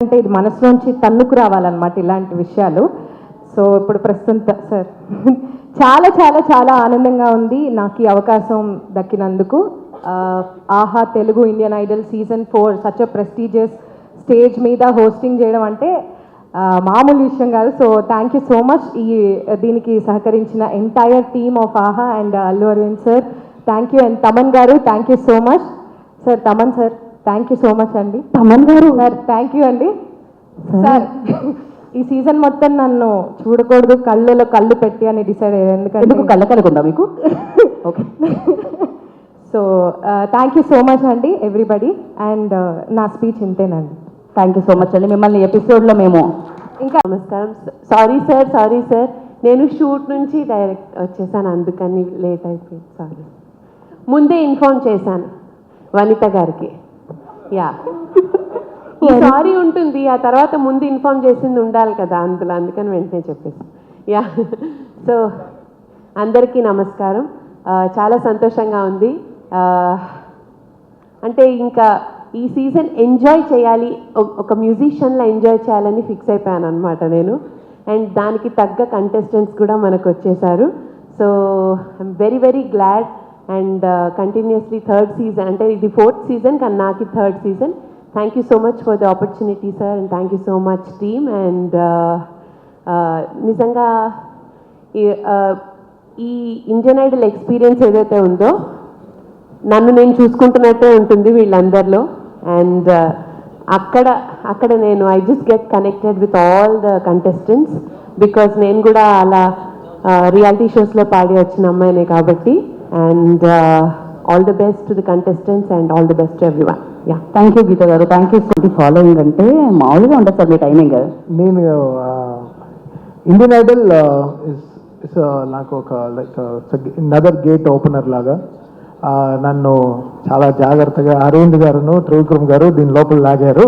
అంటే ఇది మనసులోంచి తన్నుకు రావాలన్నమాట ఇలాంటి విషయాలు. సో ఇప్పుడు ప్రస్తుతం సార్ చాలా చాలా చాలా ఆనందంగా ఉంది నాకు ఈ అవకాశం దక్కినందుకు. Aha Telugu Indian Idol season 4 such a prestigious stage మీద హోస్టింగ్ చేయడం అంటే మామూలు విషయం కాదు. So thank you so much దీనికి సహకరించిన entire team of Aha and Allu Aravind sir thank you. And Thaman garu thank you so much sir. Thaman sir thank you so much అండి. Thaman garu sir thank you అండి. సార్ ఈ సీజన్ మొత్తం నన్ను చూడకూడదు కళ్ళలో కళ్ళు పెట్టి అని డిసైడ్ అయ్యారు. ఎందుకంటే కళ్ళ కలకుందా మీకు? Okay. So thank you so much అండి ఎవ్రీబడి. అండ్ నా స్పీచ్ ఇంతేనండి. థ్యాంక్ యూ సో మచ్ అండి. మిమ్మల్ని ఎపిసోడ్లో మేము ఇంకా నమస్కారం. సారీ సార్ నేను షూట్ నుంచి డైరెక్ట్ వచ్చేసాను, అందుకని లేట్ అయిపోయింది. సారీ. ముందే ఇన్ఫార్మ్ చేశాను వనిత గారికి. యా ఈ సారీ ఉంటుంది, ఆ తర్వాత ముందు ఇన్ఫార్మ్ చేసింది ఉండాలి కదా అందుకని వెంటనే చెప్పేసి. యా సో అందరికీ నమస్కారం. చాలా సంతోషంగా ఉంది. అంటే ఇంకా ఈ సీజన్ ఎంజాయ్ చేయాలి, ఒక మ్యూజిషియన్లా ఎంజాయ్ చేయాలని ఫిక్స్ అయిపోయాను అనమాట నేను. అండ్ దానికి తగ్గ కంటెస్టెంట్స్ కూడా మనకు వచ్చేసారు. So I'm very very glad. And continuously third season, అంటే ఇది 4th సీజన్ కానీ నాకు 3rd season. Thank you so much for the opportunity sir, and thank you so much team. And నిజంగా ఈ ఇండియన్ ఐడల్ ఎక్స్పీరియన్స్ ఏదైతే ఉందో నన్ను నేను చూసుకుంటున్నట్టే ఉంటుంది వీళ్ళందరిలో. అండ్ అక్కడ నేను I just get connected with all the contestants because నేను కూడా అలా రియాలిటీ షోస్లో పాడి వచ్చిన అమ్మాయినే కాబట్టి. And all the best to the contestants and all the best to everyone. Yeah thank you Geetha garu. Thank you. Following అంటే మామూలుగా ఉంటుంది సార్ మీ టైమింగ్. నేను ఇండియన్ ఐడల్ ఇస్ నాకు ఒక లైక్ నదర్ గేట్ ఓపెనర్ లాగా. నన్ను చాలా జాగ్రత్తగా అరవింద్ గారును త్రివిక్రమ్ గారు దీని లోపల లాగారు.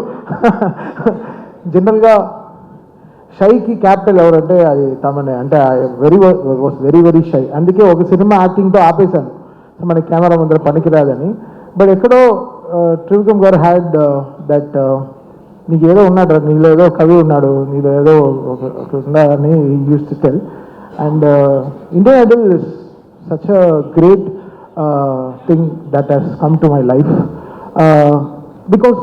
జనరల్గా షైకి క్యాపిటల్ ఎవరంటే అది తమనే. అంటే వెరీ షై. అందుకే ఒక సినిమా యాక్టింగ్తో ఆపేశాను, మన కెమెరా ముందర పనికిరాదని. బట్ ఎక్కడో త్రివిక్రమ్ గారు హ్యాడ్ దట్ నీకు ఏదో ఉన్నాడు, నీలో ఏదో కవి ఉన్నాడు, నీలో ఏదో ఉన్నాడని use to tell. And Indian Idol is such a great thing that has come to my life because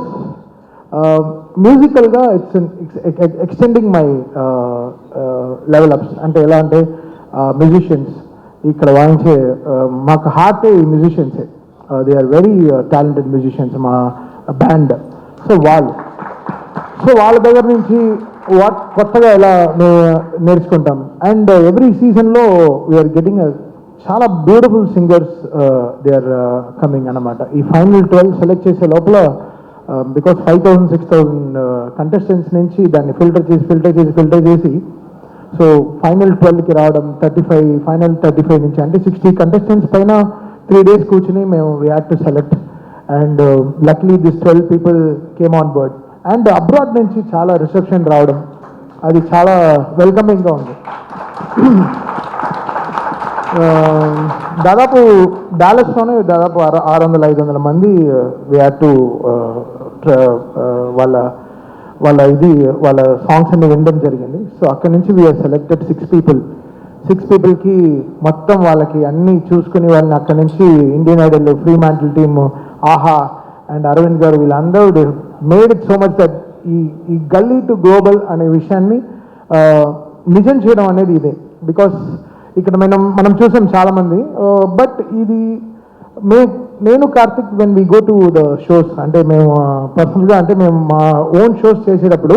musicalga it's extending my level ups. ante ela ante musicians ikkada vainche maaku heart e musicians they are very talented musicians ma band. so వాళ్ళ దగ్గర నుంచి కొత్తగా ఎలా నేర్చుకుంటాం. And every సీజన్లో we're getting చాలా beautiful singers they are coming అన్నమాట. ఈ ఫైనల్ 12 సెలెక్ట్ చేసే లోపల బికాస్ 5,000-6,000 కంటెస్టెంట్స్ నుంచి దాన్ని ఫిల్టర్ చేసి సో ఫైనల్ 12కి రావడం. ఫైనల్ 35 నుంచి అంటే 60 కంటెస్టెంట్స్ పైన 3 days కూర్చుని మేము we had to select. And లక్లీ this 12 people came on board. And abroad నుంచి చాలా రిసెప్షన్ రావడం, అది చాలా వెల్కమింగ్గా ఉంది. దాదాపు డాలస్లోనే దాదాపు 600-500 మంది వీ హ్యాడ్ టు వాళ్ళ సాంగ్స్ అన్ని వినడం జరిగింది. సో అక్కడి నుంచి వీఆర్ సెలెక్టెడ్ 6 peopleకి మొత్తం వాళ్ళకి అన్నీ చూసుకుని వాళ్ళని అక్కడి నుంచి Indian Idol, free mantle team, ఆహా అండ్ అరవింద్ గారు వీళ్ళందరూ made it so much that ఈ గల్లీ టు గ్లోబల్ అనే విషయాన్ని నిజం చేయడం అనేది ఇదే. బికాస్ ఇక్కడ మనం చూసాం చాలామంది. బట్ ఇది నేను Karthik when we go to the shows, అంటే మేము పర్సనల్గా అంటే మేము మా ఓన్ షోస్ చేసేటప్పుడు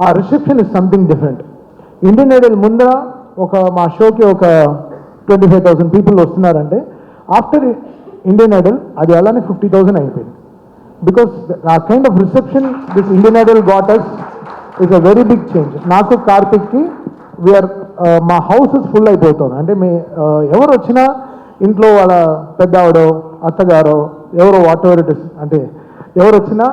ఆ reception is something different. Indian Idol ముందర మా షోకి ఒక 25,000 people వస్తున్నారంటే ఆఫ్టర్ ఇండియన్ ఐడల్ అది అలానే 50,000 అయిపోయింది. బికాస్ ఆ kind of reception this Indian Idol got us is a very big change. నాకు కార్తిక్కి వీఆర్ మా హౌసెస్ ఫుల్ అయిపోతుంది. అంటే ఎవరు వచ్చినా ఇంట్లో వాళ్ళ పెద్ద ఆవిడో అత్తగారో ఎవరో వాట్ ఎవర్ ఇట్ ఇస్, అంటే ఎవరు వచ్చినా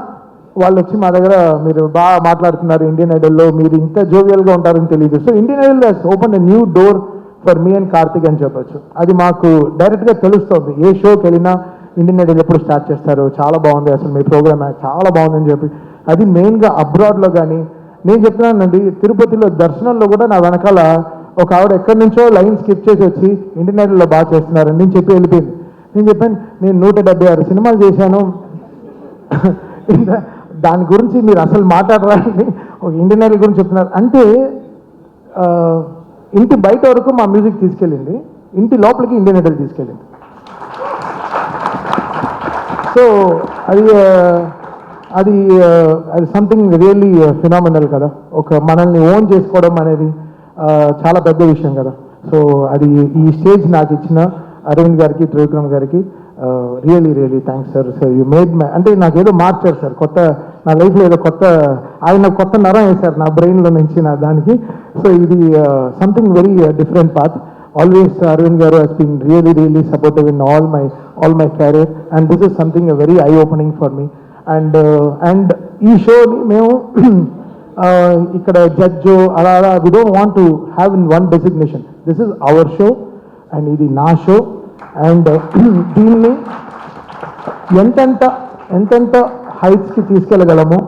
వాళ్ళు వచ్చి మా దగ్గర మీరు బాగా మాట్లాడుతున్నారు ఇండియన్ ఐడల్లో, మీరు ఇంత జోవియల్గా ఉంటారని తెలియదు. So Indian Idol has open a new door for me and Karthik అని చెప్పొచ్చు. అది మాకు డైరెక్ట్గా తెలుస్తుంది. ఏ షోకి వెళ్ళినా ఇండియన్ ఐడల్ ఎప్పుడు స్టార్ట్ చేస్తారు, చాలా బాగుంది అసలు మీ ప్రోగ్రామ్ చాలా బాగుందని చెప్పి అది మెయిన్గా అబ్రాడ్లో కానీ. నేను చెప్తున్నానండి, తిరుపతిలో దర్శనంలో కూడా నా వెనకాల ఒక ఆవిడ ఎక్కడి నుంచో లైన్ స్కిప్ చేసి వచ్చి ఇండియన్ ఐడల్లో బాగా చేస్తున్నారని నేను చెప్పి వెళ్ళిపోయింది. నేను చెప్పాను, నేను 176 సినిమాలు చేశాను, దాని గురించి మీరు అసలు మాట్లాడరాని ఒక ఇండియన్ ఐడల్ గురించి చెప్తున్నారు అంటే, ఇంటి బయట వరకు మా మ్యూజిక్ తీసుకెళ్ళింది, ఇంటి లోపలికి ఇండియన్ ఐడల్ తీసుకెళ్ళింది. సో అది అది అది సంథింగ్ రియల్లీ ఫినామినల్ కదా. ఒక మనల్ని ఓన్ చేసుకోవడం అనేది చాలా పెద్ద విషయం కదా. సో అది ఈ స్టేజ్ నాకు ఇచ్చిన అరవింద్ గారికి, త్రివిక్రమ్ గారికి really really thanks sir. Sir you made my, అంటే నాకు ఏదో మార్చారు సార్, కొత్త నా లైఫ్లో ఏదో కొత్త, ఆయన కొత్త నరం వేశారు నా బ్రెయిన్లో నుంచి నా దానికి. సో ఇది something very different path. Always Aravind garu has been really really supportive in all my career, and this is something very eye opening for me. And ఈ షోని మేము ఇక్కడ జడ్జు అలా అలా we don't want to have in one designation. This is our show and ఇది నా show. And దీన్ని ఎంతెంత హైట్స్కి తీసుకెళ్ళగలము,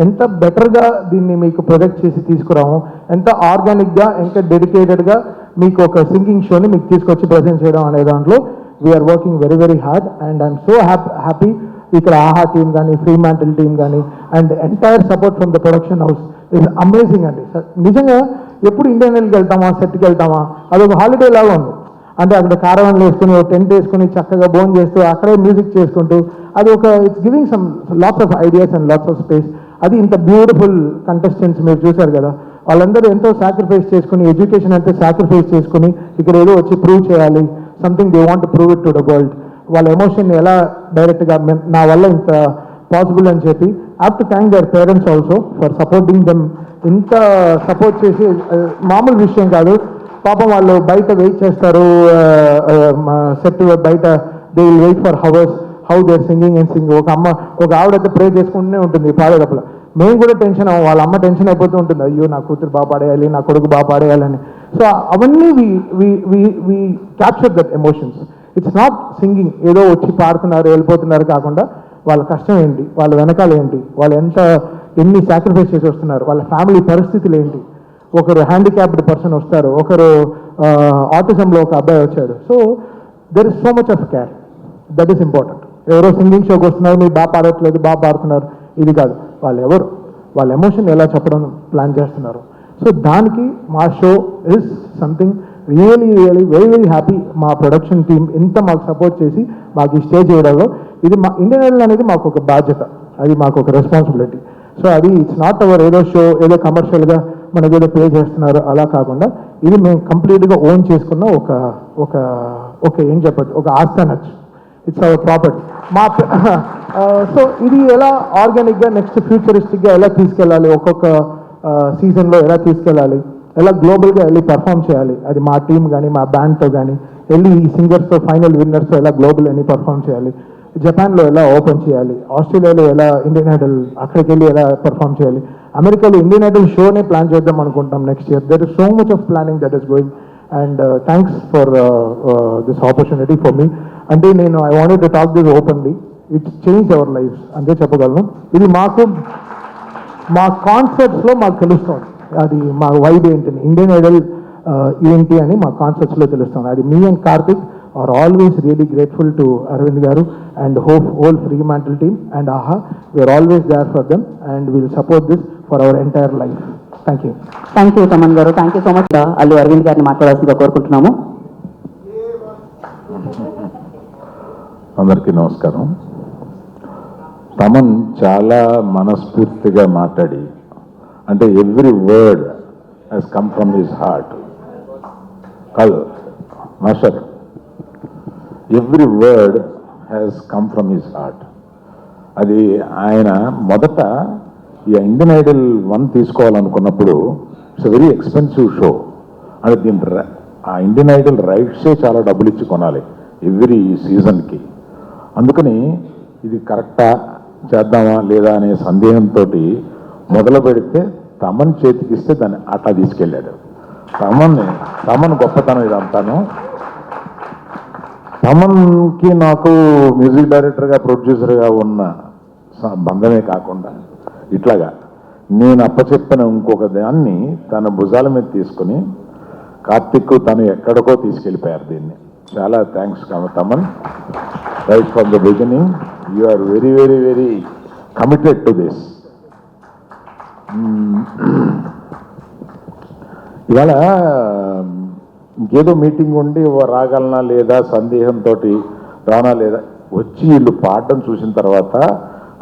ఎంత బెటర్గా దీన్ని మీకు ప్రొజెక్ట్ చేసి తీసుకురాము, ఎంత ఆర్గానిక్గా, ఎంత డెడికేటెడ్గా మీకు ఒక సింగింగ్ షోని మీకు తీసుకొచ్చి ప్రజెంట్ చేయడం అనే దాంట్లో we're working very very hard. And I'm so happy ఇక్కడ ఆహా టీమ్ కానీ, ఫ్రీ మ్యాంటిల్ టీమ్ కానీ, and entire support from the production house is amazing అండి. నిజంగా ఎప్పుడు ఇండియన్ ఐడల్కి వెళ్తామా, సెట్కి వెళ్తామా, అదొక హాలిడే లాగా ఉంది. అంటే అక్కడ కారవన్లు వేసుకుని, టెంట్ వేసుకుని చక్కగా భోజనం చేస్తూ అక్కడే మ్యూజిక్ చేసుకుంటూ, అది ఒక it's giving some lots of ideas and lots of space. అది ఇంత బ్యూటిఫుల్ కంటెస్టెంట్స్ మీరు చూశారు కదా, వాళ్ళందరూ ఎంతో సాక్రిఫైస్ చేసుకుని, ఎడ్యుకేషన్ అంతా సాక్రిఫైస్ చేసుకుని ఇక్కడ ఏదో వచ్చి ప్రూవ్ చేయాలి, something they want prove it to the world. వాళ్ళ ఎమోషన్ ఎలా డైరెక్ట్గా నా వల్ల ఇంత పాసిబుల్ అని చెప్పి I have to thank their parents also for supporting them. ఇంత సపోర్ట్ చేసి మామూలు విషయం కాదు. పాపం వాళ్ళు బయట వెయిట్ చేస్తారు, సెట్ బయట they will wait for hours how they're singing and sing. ఒక ఆవిడైతే ప్రే చేసుకుంటూనే ఉంటుంది పాడేటప్పుడు. మేము కూడా టెన్షన్ అవ్వం, వాళ్ళ అమ్మ టెన్షన్ అయిపోతూ ఉంటుంది, అయ్యో నా కూతురు బాగా పాడేయాలి, నా కొడుకు బాగా పాడేయాలని. సో అవన్నీ we capture that emotions. It's not singing ఏదో వచ్చి పాడుతున్నారు వెళ్ళిపోతున్నారు కాకుండా, వాళ్ళ కష్టం ఏంటి, వాళ్ళ వెనకాల ఏంటి, వాళ్ళు ఎన్ని సాక్రిఫైస్ చేసి వస్తున్నారు, వాళ్ళ ఫ్యామిలీ పరిస్థితులు ఏంటి. ఒకరు హ్యాండిక్యాప్డ్ పర్సన్ వస్తారు, ఒకరు ఆటిజంలో ఒక అబ్బాయి వచ్చాడు. So there is so much of care, that is important. ఎవరో సింగింగ్ షోకి వస్తున్నారు, మీరు బాగా పాడట్లేదు, బాగా పాడుతున్నారు, ఇది కాదు. వాళ్ళు ఎవరు, వాళ్ళ ఎమోషన్ ఎలా చెప్పడం ప్లాన్ చేస్తున్నారు. సో దానికి మా show is something really really very very happy. మా ప్రొడక్షన్ టీమ్ ఇంత మాకు సపోర్ట్ చేసి మాకు ఈ స్టేజ్ చేయడంలో, ఇది మా ఇండియన్ ఐడల్ అనేది మాకు ఒక బాధ్యత, అది మాకు ఒక రెస్పాన్సిబిలిటీ. సో అది ఇట్స్ నాట్ అవర్ ఏదో షో, ఏదో కమర్షియల్గా మనకి ఏదో పే చేస్తున్నారు అలా కాకుండా, ఇది మేము కంప్లీట్గా ఓన్ చేసుకున్న ఒక ఏం చెప్పచ్చు, ఒక ఆస్థ నచ్చు. It's our property. సో ఇది ఎలా ఆర్గానిక్గా నెక్స్ట్ ఫ్యూచరిస్టిక్గా ఎలా తీసుకెళ్ళాలి, ఒక్కొక్క సీజన్లో ఎలా తీసుకెళ్ళాలి, ఎలా గ్లోబల్గా వెళ్ళి పర్ఫామ్ చేయాలి, అది మా టీం కానీ మా బ్యాండ్తో కానీ వెళ్ళి ఈ సింగర్స్తో ఫైనల్ విన్నర్స్తో ఎలా గ్లోబల్ అని పర్ఫామ్ చేయాలి, జపాన్లో ఎలా ఓపెన్ చేయాలి, ఆస్ట్రేలియాలో ఎలా ఇండియన్ ఐడల్ అక్కడికి వెళ్ళి ఎలా పర్ఫామ్ చేయాలి, అమెరికాలో ఇండియన్ ఐడల్ షోనే ప్లాన్ చేద్దాం అనుకుంటాం next year. There is so much of planning that is going. And thanks for this opportunity for me. అంటే నేను I wanted to talk this openly. It's change our life అంతే చెప్పగలను. ఇది మాకు మా కాన్సెప్ట్స్లో మాకు తెలుస్తుంది, అది మా వైబ్ ఏంటి, ఇండియన్ ఐడల్ ఏంటి అని మా కాన్సెప్ట్స్లో తెలుస్తుంది. అది మీ and Karthik are always really grateful to Aravind garu and whole Fremantle team and Aha. We are always there for them and will support this for our entire life. Thank you. Thank you Thaman garu, thank you so much. Allu Aravind గారిని మాట్లాడాల్సిందిగా కోరుకుంటున్నాము. అందరికీ నమస్కారం. తమన్ చాలా మనస్ఫూర్తిగా మాట్లాడి, అంటే every word has come from his heart. కాదు master, every word has come from his heart. అది ఆయన మొదట ఈ ఇండియన్ ఐడల్ 1 తీసుకోవాలనుకున్నప్పుడు ఇట్స్ వెరీ ఎక్స్పెన్సివ్ షో. అంటే దీని ఆ ఇండియన్ ఐడల్ రైట్సే చాలా డబ్బులు ఇచ్చి కొనాలి ఎవ్రీ సీజన్కి. అందుకని ఇది కరెక్టా చేద్దామా లేదా అనే సందేహంతో మొదలు పెడితే తమన్ చేతికిస్తే దాన్ని అట్లా తీసుకెళ్ళాడు. తమన్ గొప్పతనం ఇదంతాను. తమన్కి నాకు మ్యూజిక్ డైరెక్టర్గా ప్రొడ్యూసర్గా ఉన్న బంధమే కాకుండా ఇట్లాగా నేను అప్పచెప్పిన ఇంకొక దాన్ని తన భుజాల మీద తీసుకుని కార్తిక్ తను ఎక్కడికో తీసుకెళ్ళిపోయారు దీన్ని. చాలా thanks Thaman. Right from the beginning you are very very very committed to this. ఇవాళ ఇంకేదో మీటింగ్ ఉండి రాగలనా లేదా సందేహంతో రానా లేదా వచ్చి వీళ్ళు పాడడం చూసిన తర్వాత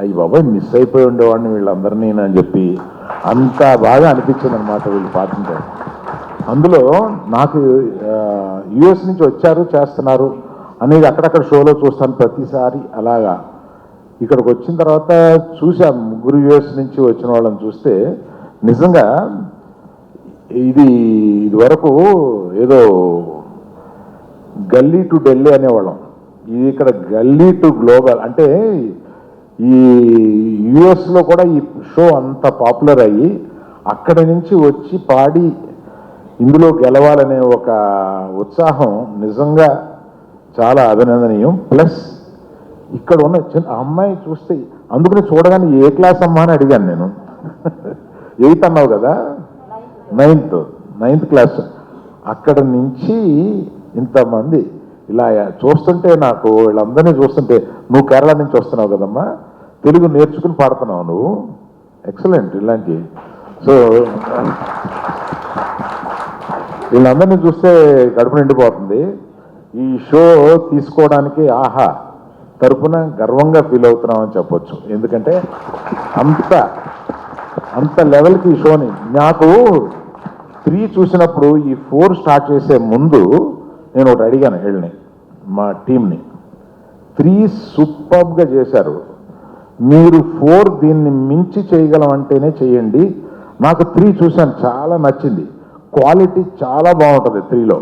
అయ్యి బాబాయ్ మిస్ అయిపోయి ఉండేవాడిని వీళ్ళందరినీ అని చెప్పి అంత బాగా అనిపించింది అనమాట వీళ్ళు పాడుతుంటే. అందులో నాకు యుఎస్ నుంచి వచ్చారు చేస్తున్నారు అనేది అక్కడక్కడ షోలో చూస్తాను ప్రతిసారి. అలాగా ఇక్కడికి వచ్చిన తర్వాత చూసాం ముగ్గురు యుఎస్ నుంచి వచ్చిన వాళ్ళని చూస్తే నిజంగా ఇది వరకు ఏదో గల్లీ టు ఢిల్లీ అనేవాళ్ళం, ఇది ఇక్కడ గల్లీ టు గ్లోబల్. అంటే ఈ యుఎస్లో కూడా ఈ షో అంత పాపులర్ అయ్యి అక్కడి నుంచి వచ్చి పాడి ఇందులో గెలవాలనే ఒక ఉత్సాహం నిజంగా చాలా అభినందనీయం. ప్లస్ ఇక్కడ ఉన్న చిన్న అమ్మాయి చూస్తే అందుకని చూడగానే ఏ క్లాస్ అమ్మా అని అడిగాను నేను. 8th అన్నావు కదా, 9th క్లాస్. అక్కడ నుంచి ఇంతమంది ఇలా చూస్తుంటే నాకు వీళ్ళందరినీ చూస్తుంటే నువ్వు కేరళ నుంచి వస్తున్నావు కదమ్మా, తెలుగు నేర్చుకుని పాడుతున్నావు నువ్వు, ఎక్సలెంట్ ఇలాంటి. సో వీళ్ళందరినీ చూస్తే కడుపు నిండిపోతుంది. ఈ షో తీసుకోవడానికి ఆహా తరపున గర్వంగా ఫీల్ అవుతున్నామని చెప్పొచ్చు. ఎందుకంటే అంత లెవెల్కి ఈ షోని నాకు 3 చూసినప్పుడు ఈ 4 స్టార్ట్ చేసే ముందు నేను ఒకటి అడిగాను వీళ్ళని, మా టీంని. 3 సూపర్గా చేశారు, మీరు 4 దీన్ని మించి చేయగలం అంటేనే చేయండి. నాకు 3 చూశాను, చాలా నచ్చింది, క్వాలిటీ చాలా బాగుంటుంది 3లో.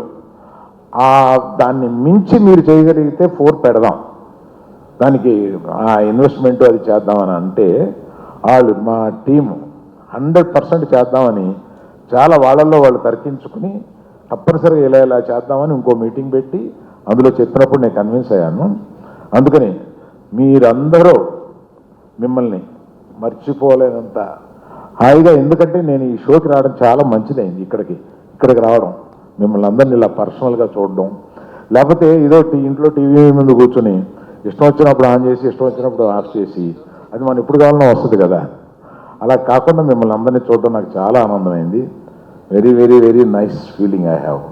దాన్ని మించి మీరు చేయగలిగితే 4 పెడదాం, దానికి ఆ ఇన్వెస్ట్మెంట్ అది చేద్దామని అంటే వాళ్ళు మా టీము 100% చేద్దామని చాలా వాళ్ళల్లో వాళ్ళు తర్కించుకుని తప్పనిసరిగా ఇలా చేద్దామని ఇంకో మీటింగ్ పెట్టి అందులో చెప్పినప్పుడు నేను కన్విన్స్ అయ్యాను. అందుకని మీరందరూ మిమ్మల్ని మర్చిపోలేనంత హాయిగా, ఎందుకంటే నేను ఈ షోకి రావడం చాలా మంచిదైంది. ఇక్కడికి రావడం, మిమ్మల్ని అందరినీ ఇలా పర్సనల్గా చూడడం, లేకపోతే ఏదో ఇంట్లో టీవీ ముందు కూర్చొని ఇష్టం వచ్చినప్పుడు ఆన్ చేసి ఇష్టం వచ్చినప్పుడు ఆఫ్ చేసి అది మనం ఎప్పుడు కావాలన్నా వస్తుంది కదా, అలా కాకుండా మిమ్మల్ని అందరినీ చూడడం నాకు చాలా ఆనందమైంది. Very very very nice feeling I have.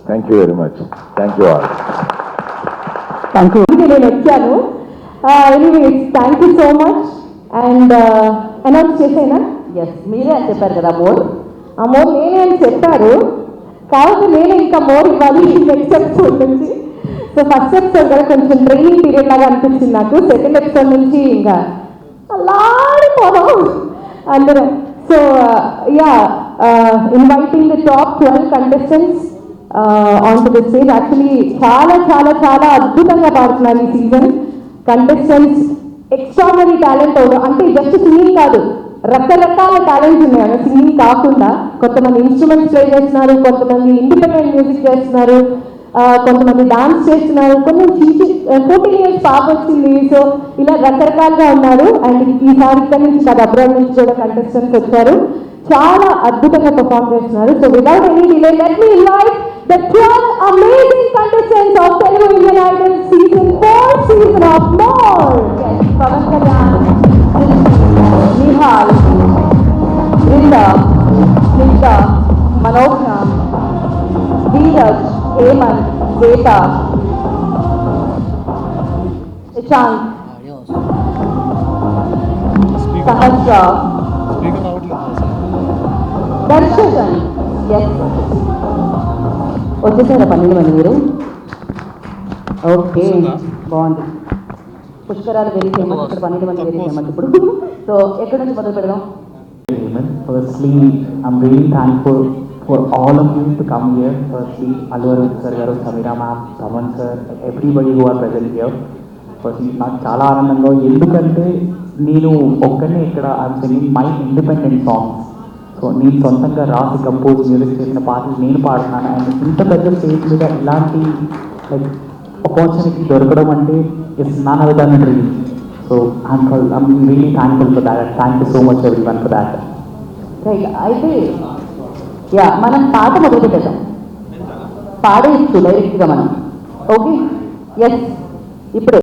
Thank you very much. Thank you all. Thank you. నేను వచ్చాను. Anyways thank you so much. And announce చేసేనా? ఎస్, మీరే అని చెప్పారు కదా మోర్. ఆ మోర్ నేనే అని చెప్పారు కాబట్టి నేను ఇంకా మోర్ ఇవ్వాలి నెక్స్ట్ ఎపిసోడ్ నుంచి. సో ఫస్ట్ ఎపిసోడ్ కదా కొంచెం ట్రైనింగ్ పీరియడ్ లాగా అనిపించింది నాకు. సెకండ్ ఎపిసోడ్ నుంచి ఇంకా అలాడిపోదాం అందరూ. So yeah, inviting the top 12 contestants on to the stage. Actually చాలా చాలా చాలా అద్భుతంగా పాడుతున్నారు ఈ సీజన్. కంటెస్టెంట్స్ ఎక్స్ట్రాడనరీ టాలెంట్, అంటే జస్ట్ సింగింగ్ కాదు, రకరకాల టాలెంట్స్ ఉన్నాయి. సింగింగ్ కాకుండా కొంతమంది ఇన్స్ట్రుమెంట్స్ ప్లే చేస్తున్నారు, కొంతమంది ఇండిపెండెంట్ మ్యూజిక్ చేస్తున్నారు, కొంతమంది డాన్స్ చేస్తున్నారు, కొంచెం 14 years పాప వచ్చింది. సో ఇలా రకరకాలుగా ఉన్నారు. అండ్ ఈసారి ఇక్కడ నుంచి కాదు, అబ్రాడ్ నుంచి కూడా కంటెస్టెంట్స్ వచ్చారు, చాలా అద్భుతంగా పర్ఫామ్ చేస్తున్నారు. So without any delay let me invite the 12 amazing contestants of Telugu Indian Idol season 4 season of more. Pawan Kalyan, Nihal, Brinda, Snigdha, Manogna, Dheeraj, Hemant, Shweta, Ishank, Sahasra, Darshan. Yes, వచ్చేసారా 12 మంది మీరు? ఓకే, బాగుంది. పుష్కరాలు వెరీ ఫేమస్, ఇక్కడ 12 మంది వెరీ ఫేమస్ ఇప్పుడు. సో ఎక్కడి నుంచి మొదలు పెడదాం? Firstly, I'm really thankful for all of you to come here. Firstly, Allu Arvind sir garu, Samira ma'am, Taman sir, everybody who are present here. Firstly, నాకు చాలా ఆనందంగా, ఎందుకంటే నేను ఒక్కనే ఇక్కడ I'm singing my independent songs. So నేను సొంతంగా రాసి కంపోజ్ మ్యూజిక్ చేసిన పాటలు నేను పాడుతున్నాను. అండ్ ఇంత పెద్ద స్టేజ్ మీద ఇలాంటి లైక్ ఆపర్చునిటీ దొరకడం అంటే it's non other dream. So I'm really thankful for that. Thank you so much everyone for that. Right అయితే యా మనం పాట మొదలు పెట్టేద్దాం. పాడేయచ్చు డైరెక్ట్గా మనం. ఓకే, ఎస్, ఇప్పుడే